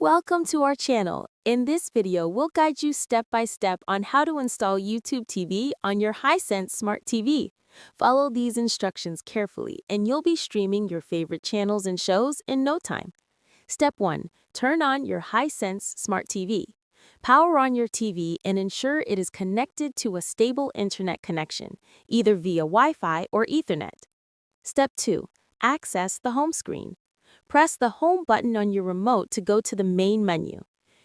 Welcome to our channel. In this video, we'll guide you step by step on how to install YouTube TV on your Hisense smart TV. Follow these instructions carefully and you'll be streaming your favorite channels and shows in no time. Step 1. Turn on your Hisense smart TV. Power on your TV and ensure it is connected to a stable internet connection, either via Wi-Fi or Ethernet. Step 2. Access the home screen. Press the Home button on your remote to go to the main menu.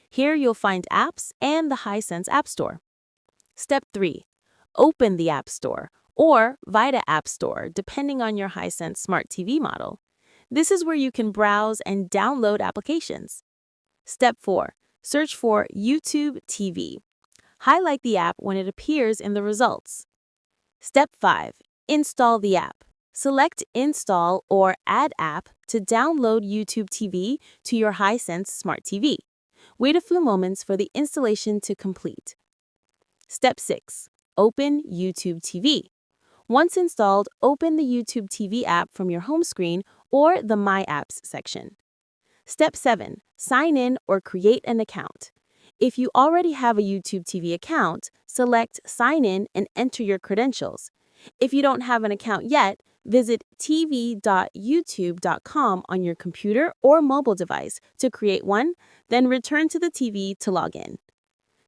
Here you'll find apps and the Hisense App Store. Step 3. Open the App Store or Vita App Store, depending on your Hisense Smart TV model. This is where you can browse and download applications. Step 4. Search for YouTube TV. Highlight the app when it appears in the results. Step 5. Install the app. Select Install or Add App to download YouTube TV to your Hisense Smart TV. Wait a few moments for the installation to complete. Step 6. Open YouTube TV. Once installed, open the YouTube TV app from your home screen or the My Apps section. Step 7. Sign in or create an account. If you already have a YouTube TV account, select Sign in and enter your credentials. If you don't have an account yet, visit tv.youtube.com on your computer or mobile device to create one, then return to the TV to log in.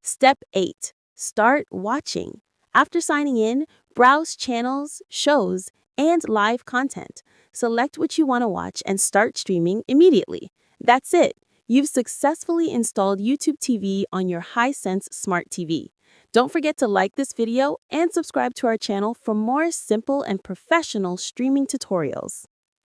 Step 8. Start watching. After signing in, browse channels, shows, and live content. Select what you want to watch and start streaming immediately. That's it. You've successfully installed YouTube TV on your Hisense Smart TV. Don't forget to like this video and subscribe to our channel for more simple and professional streaming tutorials.